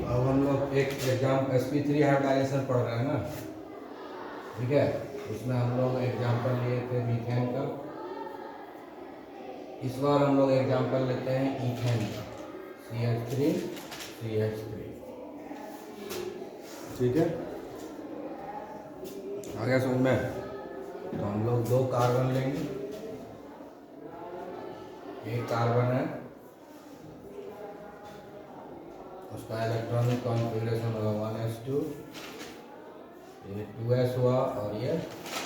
अब हम लोग एक एग्जाम sp3 हाइब्रिडाइजेशन पढ़ रहे हैं ना, ठीक है। उसमें हम लोग एग्जाम्पल लिए थे मीथेन का। इस बार हम लोग एग्जाम्पल लेते हैं ईथेन का, CH3 ठीक है। आ गया समझ में? तो हम लोग 2 कार्बन लेंगे। एक कार्बन है, उसका इलेक्ट्रॉनिक कॉन्फ़िगरेशन होगा 1s2, ये 2s हुआ और ये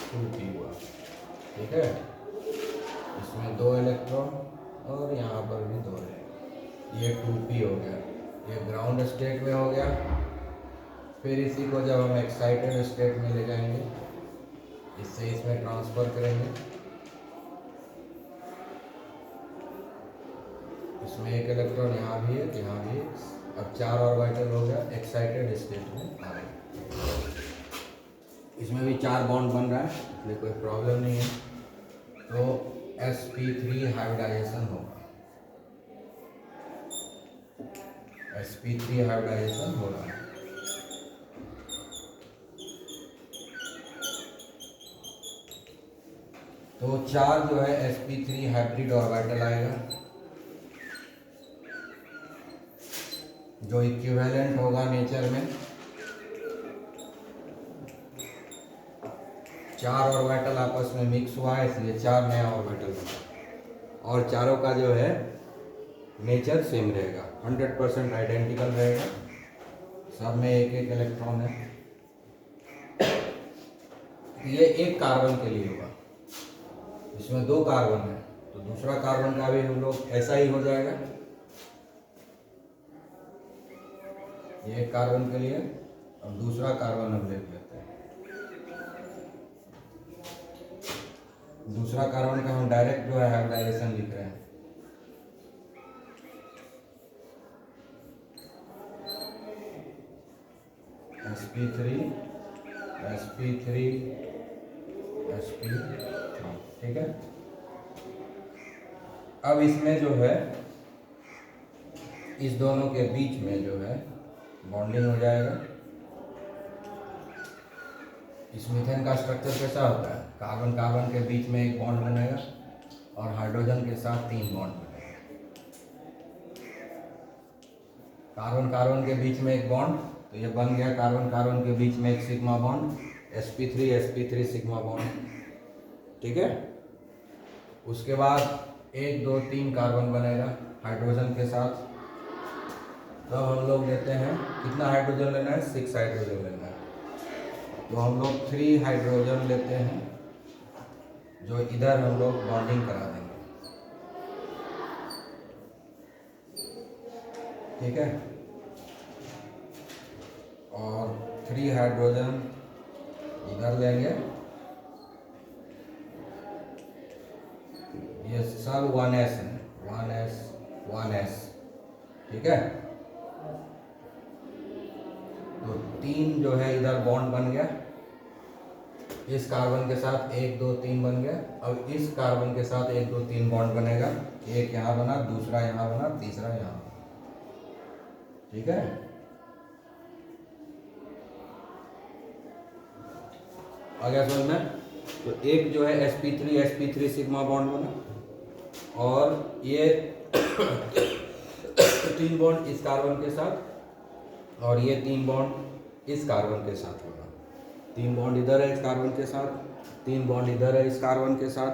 2p हुआ, ठीक है। इसमें 2 इलेक्ट्रॉन और यहाँ पर भी 2 है, ये 2p हो गया। ये ग्राउंड स्टेट में हो गया। फिर इसी को जब हम एक्साइटेड स्टेट में ले जाएंगे, इससे इसमें ट्रांसफ़र करेंगे। इसमें एक इलेक्ट्रॉन यहाँ भी है, यहाँ भी है। अब 4 ऑर्बिटल हो गया, एक्साइटेड स्टेट में आ गया। इसमें भी 4 बॉन्ड बन रहा है, इसलिए कोई प्रॉब्लम नहीं है। तो sp3 हाइब्रिडाइजेशन होगा, sp3 हाइब्रिडाइजेशन हो रहा है। तो 4 जो है sp3 हाइब्रिड ऑर्बिटल आएगा, जो इक्विवेलेंट होगा नेचर में। 4 ऑर्बिटल आपस में मिक्स हुआ है, इसलिए 4 नया ऑर्बिटल बना। और चारों का जो है नेचर सेम रहेगा, 100% आइडेंटिकल रहेगा। सब में एक एक इलेक्ट्रॉन है। ये एक कार्बन के लिए होगा, इसमें 2 कार्बन है, तो दूसरा कार्बन का भी हम लोग ऐसा ही हो जाएगा। ये एक कार्बन के लिए, अब दूसरा कार्बन हम ले लेते हैं। दूसरा कार्बन का हम डायरेक्ट जो है हाइब्रिडाइजेशन लिख रहे हैं। sp3 ठीक है। अब इसमें जो है इस दोनों के बीच में जो है बॉन्डिंग हो जाएगा। इस मीथेन का स्ट्रक्चर कैसा होता है? कार्बन कार्बन के बीच में एक बॉन्ड बनेगा और हाइड्रोजन के साथ 3 बॉन्ड बनेगा। कार्बन कार्बन के बीच में एक बॉन्ड, तो ये बन गया कार्बन कार्बन के बीच में एक sigma bond, sp3 sigma bond, ठीक है। उसके बाद 1 2 3 कार्बन बनेगा हाइड्रोजन के साथ। तो हम लोग लेते हैं, कितना हाइड्रोजन लेना है? 6 हाइड्रोजन लेना है। तो हम लोग 3 हाइड्रोजन लेते हैं, जो इधर हम लोग बॉन्डिंग करा देंगे, ठीक है। और 3 हाइड्रोजन इधर लेंगे, ये सब 1s है, 1s, ठीक है। तो 3 जो है इधर बॉन्ड बन गया, इस कार्बन के साथ 1 2 3 बन गया। अब इस कार्बन के साथ 1 2 3 बॉन्ड बनेगा, एक यहाँ बना, दूसरा यहाँ बना, तीसरा यहाँ बना, ठीक है। आ गया समझ में? तो एक जो है sp3 सिग्मा बॉन्ड बना, और ये 3 बॉन्ड इस कार्बन के साथ, और ये 3 बॉन्ड इस कार्बन के साथ होगा। 3 बॉन्ड इधर है इस कार्बन के साथ, 3 बॉन्ड इधर है इस कार्बन के साथ।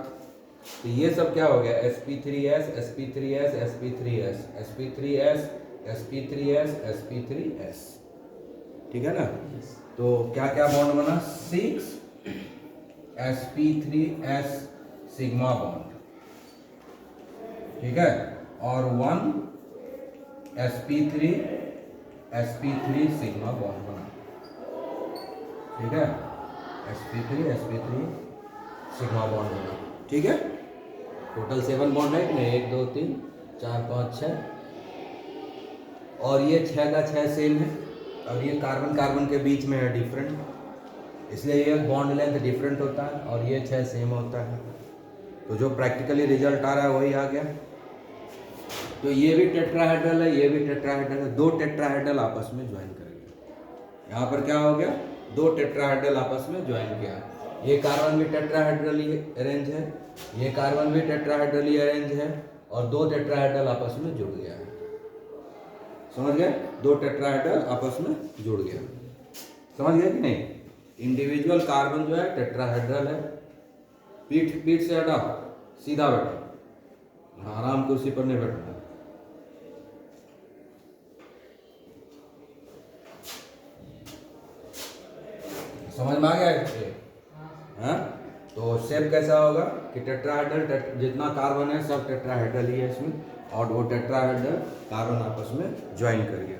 तो ये सब क्या हो गया? sp3s, ठीक है ना। तो क्या क्या bond बना? 6 sp3s सिग्मा बॉन्ड, ठीक है, और 1 sp3 सिग्मा बॉन्ड बना, ठीक है। sp3 सिग्मा बॉन्ड बना, ठीक है। टोटल 7 बॉन्ड है इसमें, 1 2 3 4 5 6, और ये 6 का 6 सेम है। अब ये कार्बन कार्बन के बीच में है डिफरेंट, इसलिए ये बॉन्ड लेंथ डिफरेंट होता है, और ये 6 सेम होता है। तो जो प्रैक्टिकली रिजल्ट आ रहा है वही आ गया। तो ये भी टेट्राहेड्रल है, ये भी टेट्राहेड्रल है, दो टेट्राहेड्रल आपस में ज्वाइन करेंगे। यहाँ पर क्या हो गया, दो टेट्राहेड्रल आपस में ज्वाइन किया। ये कार्बन भी टेट्राहेड्रली अरेंज है, ये कार्बन भी टेट्राहेड्रली अरेंज है, और दो टेट्राहेड्रल आपस में जुड़ गया है। समझ गए, दो टेट्राहेड्रल आपस में जुड़ गया। समझ गए कि नहीं? इंडिविजुअल कार्बन जो है टेट्राहेड्रल है। पीठ से हटा, सीधा बैठो, आराम कुर्सी पर नहीं बैठना। समझ में आ गया है? हाँ? तो शेप कैसा होगा कि टेट्राहेड्रल, जितना कार्बन है सब टेट्राहेड्रल ही है इसमें, और वो टेट्राहेड्रल कार्बन आपस में ज्वाइन कर गया।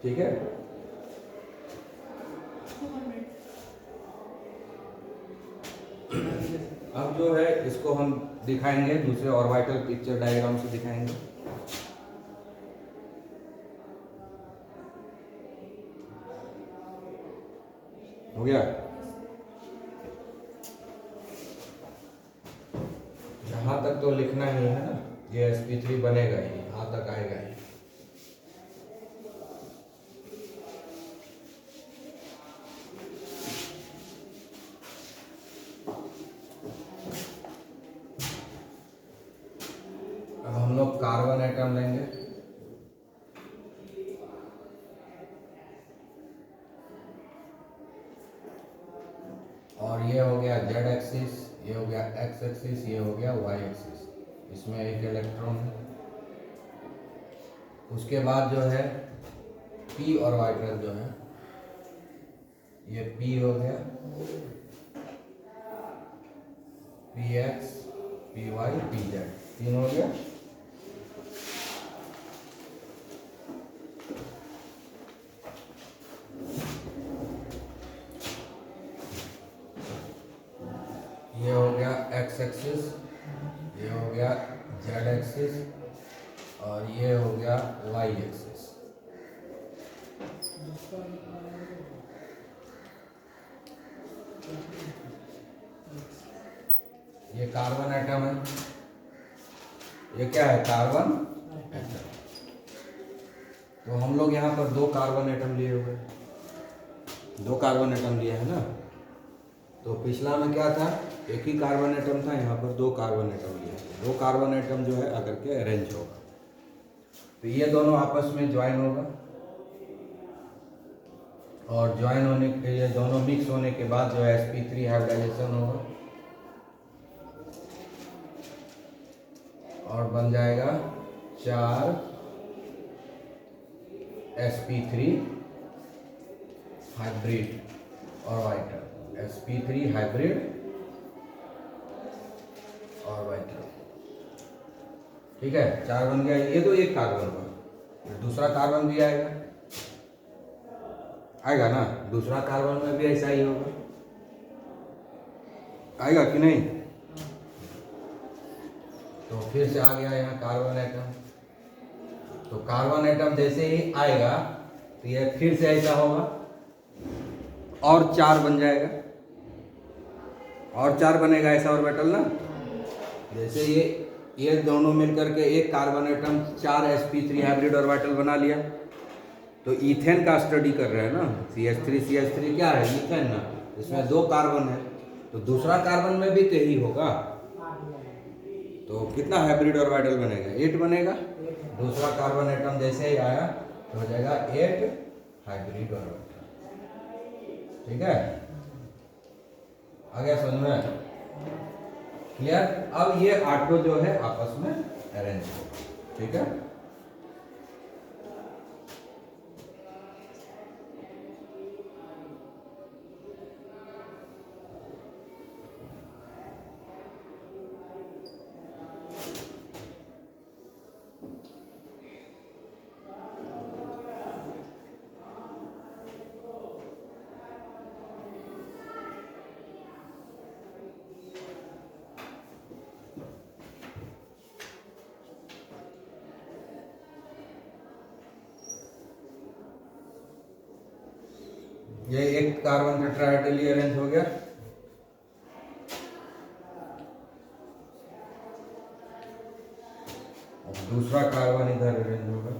ठीक है, अब जो है इसको हम दिखाएंगे दूसरे ऑर्बिटल पिक्चर डायग्राम से दिखाएंगे। हो गया? यहाँ तक तो लिखना ही है ना, ये sp3 बनेगा ही, यहाँ तक आएगा ही। अब हम लोग कार्बन एटम लेंगे, और ये हो गया जेड एक्सिस, ये हो गया एक्स एक्सिस, ये हो गया वाई एक्सिस। इसमें एक इलेक्ट्रॉन है। उसके बाद जो है पी ऑर्बिटल जो है, ये पी हो गया, P X, P Y, P Z, तीन हो गया। ये हो गया एक्स एक्सिस, ये हो गया जेड एक्सिस, और ये हो गया वाई एक्सिस। ये कार्बन एटम है, ये क्या है, कार्बन एटम। तो हम लोग यहाँ पर दो कार्बन एटम लिए हुए, दो कार्बन एटम लिए है ना। तो पिछला में क्या था, एक ही कार्बन एटम था, यहाँ पर दो कार्बन एटम लिए, दो कार्बन एटम जो है आकर के अरेंज होगा। तो ये दोनों आपस में ज्वाइन होगा, और ज्वाइन होने के, ये दोनों मिक्स होने के बाद जो है sp3 हाइब्रिडाइजेशन होगा, और बन जाएगा 4 sp3 hybrid orbital, sp3 hybrid orbital. ठीक है, 4 बन गया। ये तो एक कार्बन हुआ, दूसरा कार्बन भी आएगा, आएगा ना, दूसरा कार्बन में भी ऐसा ही होगा, आएगा कि नहीं? तो फिर से आ गया यहाँ कार्बन एटम। तो कार्बन एटम जैसे ही आएगा तो ये फिर से ऐसा होगा, और 4 बन जाएगा, और 4 बनेगा ऐसा ऑर्बिटल ना। जैसे ये दोनों मिलकर के एक carbon atom 4 sp3 hybrid orbital बना लिया। तो ईथेन का स्टडी कर रहे हैं ना, CH3 क्या है, ईथेन ना, इसमें दो कार्बन है, तो दूसरा कार्बन में भी तो ही होगा। तो कितना हाइब्रिड ऑर्बिटल बनेगा, 8 बनेगा। दूसरा कार्बन एटम जैसे ही आया तो हो जाएगा 8 हाइब्रिड ऑर्बिटल। ठीक है, आ गया समझ में? क्लियर? अब ये 8 जो है आपस में अरेंज होगा। ठीक है, ये एक कार्बन टेट्राहेड्रली अरेंज हो गया। और दूसरा कार्बन इधर अरेंज होगा।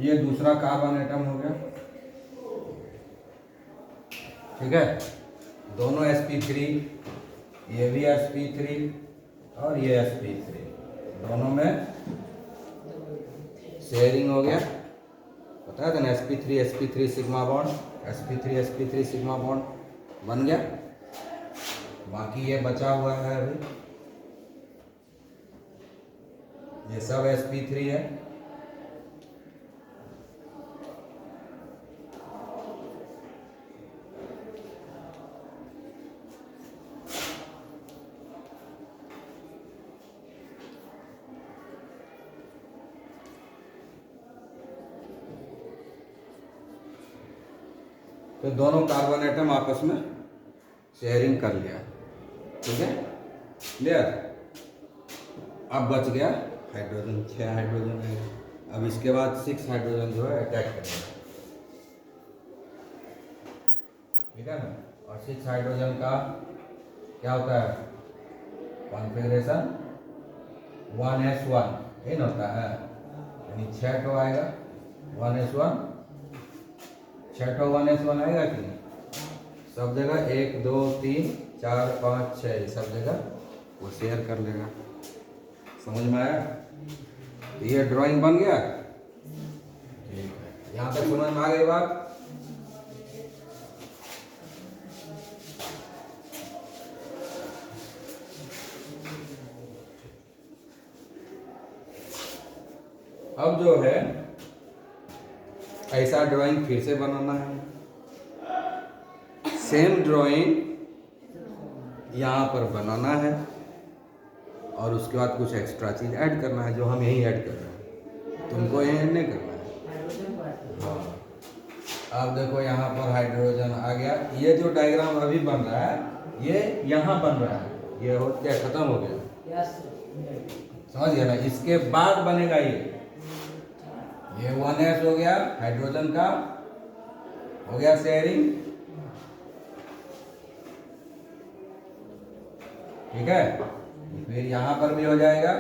ये दूसरा कार्बन एटम हो गया, ठीक है। दोनों sp3, ये भी sp3 और ये sp3, दोनों में शेयरिंग हो गया। पता है ना, sp3 sigma bond, sp3 sigma bond बन गया। बाकी ये बचा हुआ है अभी, ये सब sp3 है। तो दोनों कार्बन एटम आपस में शेयरिंग कर लिया, ठीक है, क्लियर। अब बच गया हाइड्रोजन, 6 हाइड्रोजन है। अब इसके बाद 6 हाइड्रोजन जो है अटैक करेगा, ठीक है ना। और 6 हाइड्रोजन का क्या होता है, कॉन्फ़िगरेशन 1s1 इन होता है, यानी 6 तो आएगा 1s1, 6 तो 1s1 आएगा कि नहीं। सब जगह 1 2 3 4 5 6 सब जगह वो शेयर कर लेगा। समझ में आया, ये ड्राइंग बन गया, ठीक है। यहाँ तक समझ में आ गई बात। अब जो है ऐसा ड्राइंग फिर से बनाना है, सेम ड्राइंग यहाँ पर बनाना है, और उसके बाद कुछ एक्स्ट्रा चीज ऐड करना है, जो हम यही ऐड कर रहे हैं, तुमको यही ऐड नहीं करना है। हाँ, अब देखो यहाँ पर हाइड्रोजन आ गया। ये जो डायग्राम अभी बन रहा है, ये यहाँ बन रहा है, ये हो क्या खत्म हो गया, समझ गया ना। इसके बाद बनेगा ये 1s हो गया, हाइड्रोजन का हो गया शेयरिंग, ठीक है। फिर यहां पर भी हो जाएगा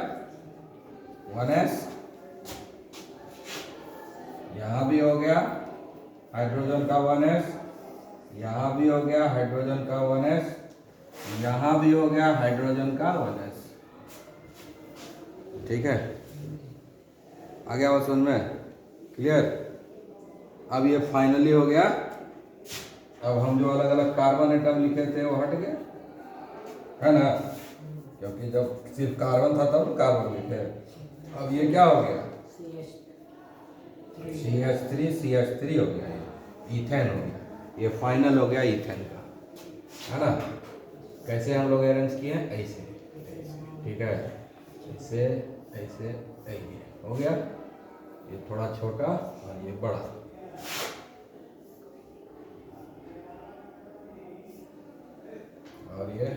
1s, यहां भी हो गया हाइड्रोजन का 1s, यहां भी हो गया हाइड्रोजन का 1s, यहां भी हो गया हाइड्रोजन का 1s, ठीक है। आ गया वो समझ में, क्लियर। अब ये फाइनली हो गया। अब हम जो अलग अलग कार्बन एटम लिखे थे वो हट गए, है ना, क्योंकि जब सिर्फ कार्बन था तब कार्बन लिखे। अब ये क्या हो गया, CH3 हो गया, ये इथेन हो गया, ये फाइनल हो गया इथेन का, है ना। कैसे हम लोग अरेंज किए, ऐसे, ठीक है, ऐसे ऐसे ऐसे हो गया। ये थोड़ा छोटा और ये बड़ा, और ये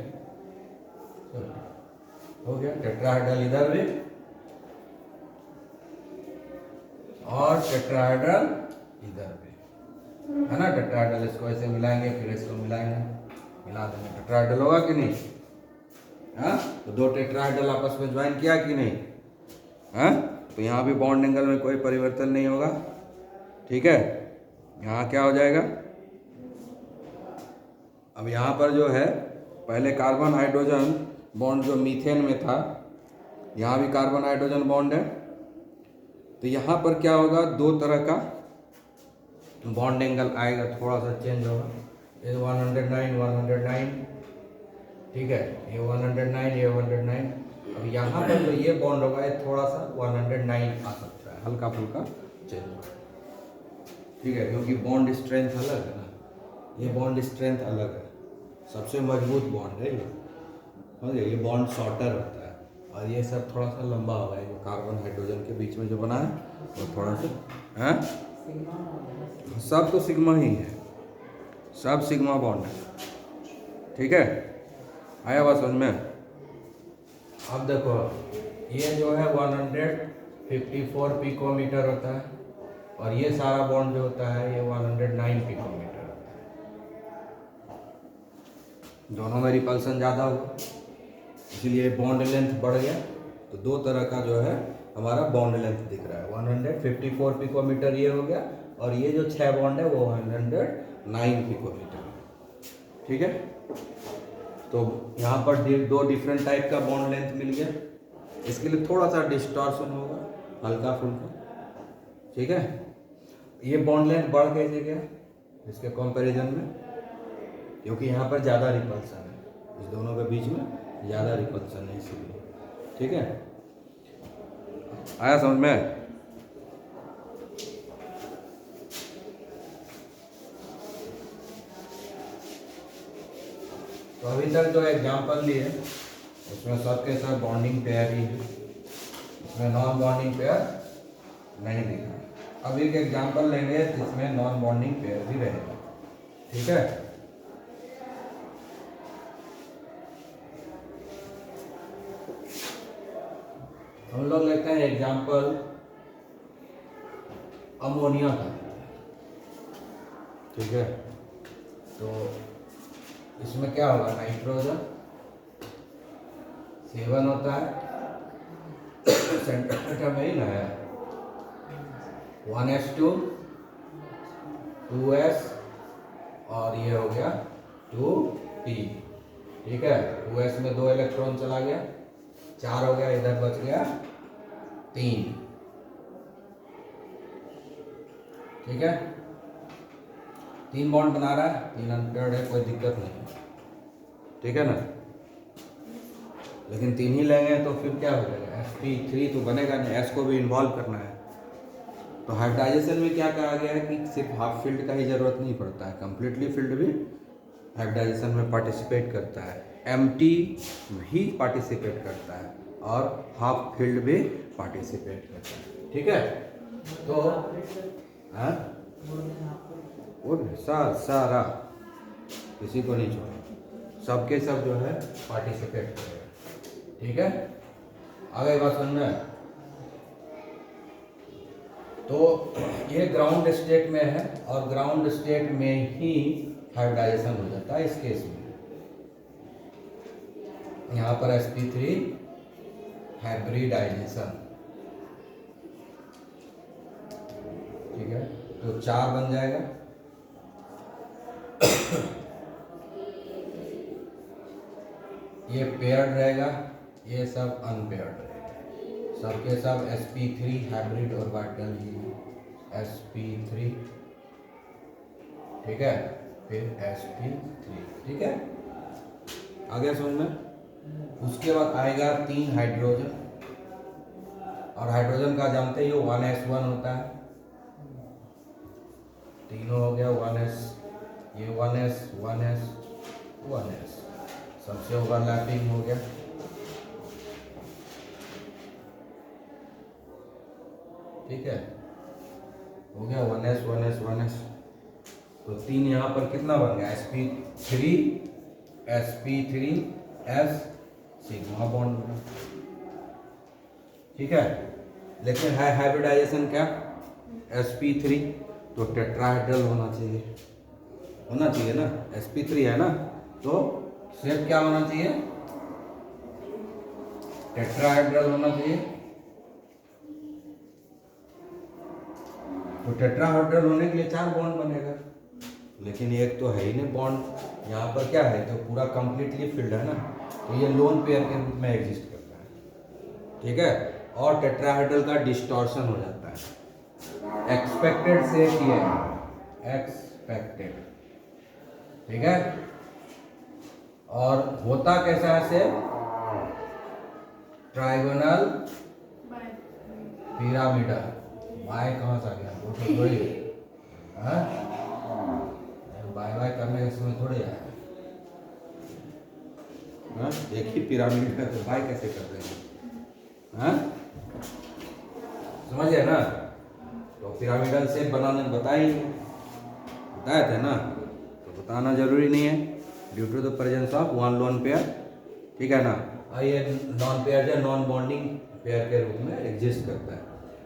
हो गया। टेट्राहेड्रल इधर भी और टेट्राहेड्रल इधर भी, है ना। टेट्राहेड्रल इसको ऐसे मिलाएंगे, फिर इसको मिलाएंगे, मिला देंगे, टेट्राहेड्रल होगा कि नहीं। हाँ, तो 2 टेट्राहेड्रल आपस में ज्वाइन किया कि नहीं। हाँ, तो यहाँ भी बॉन्ड एंगल में कोई परिवर्तन नहीं होगा, ठीक है। यहाँ क्या हो जाएगा, अब यहाँ पर जो है पहले कार्बन हाइड्रोजन बॉन्ड जो मीथेन में था, यहाँ भी कार्बन हाइड्रोजन बॉन्ड है, तो यहाँ पर क्या होगा, 2 तरह का बॉन्ड एंगल आएगा, थोड़ा सा चेंज होगा। ये 109, ठीक है, ये 109, ये 109। अब यहाँ पर जो ये बॉन्ड होगा, ये थोड़ा सा 109 आ सकता है, हल्का फुल्का चेंज होगा, ठीक है, क्योंकि बॉन्ड स्ट्रेंथ अलग है ना, ये बॉन्ड स्ट्रेंथ अलग है, सबसे मजबूत बॉन्ड है ये, समझे, ये बॉन्ड शॉर्टर होता है, और ये सब थोड़ा सा लंबा हुआ है, जो कार्बन हाइड्रोजन के बीच में जो बना है वो थोड़ा सा है, सब तो सिग्मा ही है, सब सिग्मा बॉन्ड है, ठीक है, आया बात समझ में। अब देखो ये जो है 154 पिकोमीटर होता है, और ये सारा बॉन्ड जो होता है ये 109 पिकोमीटर होता है, दोनों में रिपल्सन ज़्यादा हुआ, इसलिए बॉन्ड लेंथ बढ़ गया, तो दो तरह का जो है हमारा बॉन्ड लेंथ दिख रहा है, 154 पिकोमीटर ये हो गया, और ये जो 6 बॉन्ड है वो 109 पिकोमीटर, ठीक है। तो यहाँ पर दो डिफरेंट टाइप का बॉन्ड लेंथ मिल गया, इसके लिए थोड़ा सा डिस्टॉर्शन होगा हल्का फुल्का, ठीक है। ये बॉन्ड लेंथ बढ़ कैसे गया इसके कंपैरिजन में, क्योंकि यहाँ पर ज़्यादा रिपल्सन है, इस दोनों के बीच में ज़्यादा रिपल्सन है इसीलिए, ठीक है, आया समझ में। तो अभी तक जो एग्जाम्पल लिए उसमें सबके सब बॉन्डिंग पेयर ही है, इसमें नॉन बॉन्डिंग पेयर नहीं दिखा। अब एक एग्जाम्पल लेंगे जिसमें नॉन बॉन्डिंग पेयर भी रहेगा, ठीक है। हम लोग लेते हैं एग्जाम्पल अमोनिया का, ठीक है। तो इसमें क्या होगा, नाइट्रोजन 7 होता है, सेंटर में ही ना है, 1s2 2s और ये हो गया 2p, ठीक है। 2s में 2 इलेक्ट्रॉन चला गया, 4 हो गया, इधर बच गया 3, ठीक है। 3 बॉन्ड बना रहा है, 3 अनपेयर्ड है, कोई दिक्कत नहीं है, ठीक है ना। लेकिन 3 ही लेंगे तो फिर क्या हो जाएगा, sp3 तो बनेगा नहीं, s को भी इन्वॉल्व करना है। तो हाइब्रिडाइजेशन में क्या कहा गया है कि सिर्फ हाफ फील्ड का ही जरूरत नहीं पड़ता है, कंप्लीटली फील्ड भी हाइब्रिडाइजेशन में पार्टिसिपेट करता है, एम्प्टी भी पार्टिसिपेट करता है, और हाफ फील्ड भी पार्टिसिपेट करता है, ठीक है। तो हाँ सारा किसी को नहीं छोड़ा, सबके सब जो है पार्टिसिपेट करेगा, ठीक है। आगे बात समझ में। तो ये ग्राउंड स्टेट में है, और ग्राउंड स्टेट में ही हाइब्रिडाइजेशन हो जाता है इस केस में। यहाँ पर sp3 हाइब्रिडाइजेशन, ठीक है। तो 4 बन जाएगा, ये पेयर्ड रहेगा, ये सब अनपेयर्ड रहेगा, सबके सब sp3 हाइब्रिड ऑर्बिटल ही sp3, ठीक है, फिर sp3, ठीक है, आगे समझ में। उसके बाद आएगा 3 हाइड्रोजन, और हाइड्रोजन का जानते ही हो 1s1 होता है, तीनों हो गया 1s, ये 1s 1s 1s, सबसे ओवरलैपिंग हो गया, ठीक है, हो गया 1s 1s 1s। तो 3 यहाँ पर कितना बन गया, sp3 s सिग्मा बॉन्ड बना, ठीक है। लेकिन है हाइब्रिडाइजेशन क्या, sp3 तो टेट्राहेड्रल होना चाहिए ना, sp3 है ना, तो शेप क्या होना चाहिए, टेट्राहेड्रल होना चाहिए। तो टेट्राहेड्रल होने के लिए 4 बॉन्ड बनेगा, लेकिन एक तो है ही नहीं बॉन्ड, यहाँ पर क्या है, तो पूरा कंप्लीटली फिल्ड है ना, तो ये लोन पेयर के रूप में एग्जिस्ट करता है, ठीक है। और टेट्राहेड्रल का डिस्टॉर्शन हो जाता है, एक्सपेक्टेड से किया है, एक्सपेक्टेड, ठीक है। और होता कैसा है से ट्राइगोनल पिरामिडल, बाय कहाँ से आ गया, वो तो वही हाँ, बाय बाय करने के समय थोड़े आया। हाँ, एक ही पिरामिड है तो बाय कैसे कर देंगे? हाँ, समझ गए ना? तो पिरामिडल शेप बनाने बताए बताए थे ना, तो बताना जरूरी नहीं है। Due to the presence of one lone pair, ठीक है ना। ये नॉन पेयर या नॉन बॉन्डिंग पेयर के रूप में एग्जिस्ट करता है।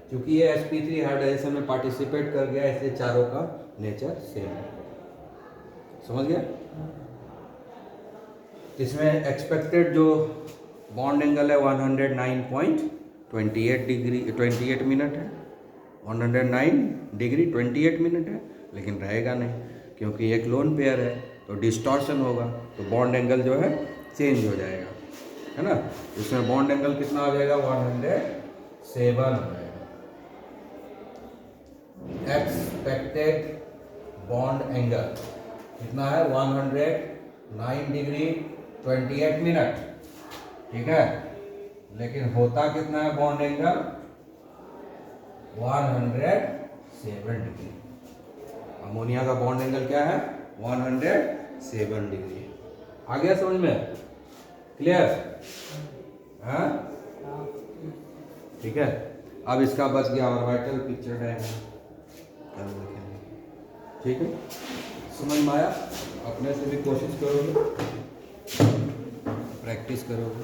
क्योंकि ये sp3 हाइब्रिडाइजेशन में पार्टिसिपेट कर गया, इसलिए चारों का नेचर सेम है। समझ गया? इसमें एक्सपेक्टेड जो बॉन्ड एंगल है 109.28 डिग्री 28 मिनट है। 109 डिग्री 28 मिनट है, लेकिन रहेगा नहीं क्योंकि एक लोन पेयर है तो डिस्टॉर्शन होगा, तो बॉन्ड एंगल जो है चेंज हो जाएगा, है ना। इसमें बॉन्ड एंगल कितना आ जाएगा? 107 हो जाएगा। एक्सपेक्टेड बॉन्ड एंगल कितना है? 109 डिग्री 28 मिनट, ठीक है। लेकिन होता कितना है बॉन्ड एंगल? 107 डिग्री। अमोनिया का बॉन्ड एंगल क्या है? 107 डिग्री। आ गया समझ में? क्लियर? हाँ, ठीक है। अब इसका बच गया ऑर्बिटल पिक्चर डायग्राम, ठीक है। समझ में आया? अपने से भी कोशिश करोगे, प्रैक्टिस करोगे।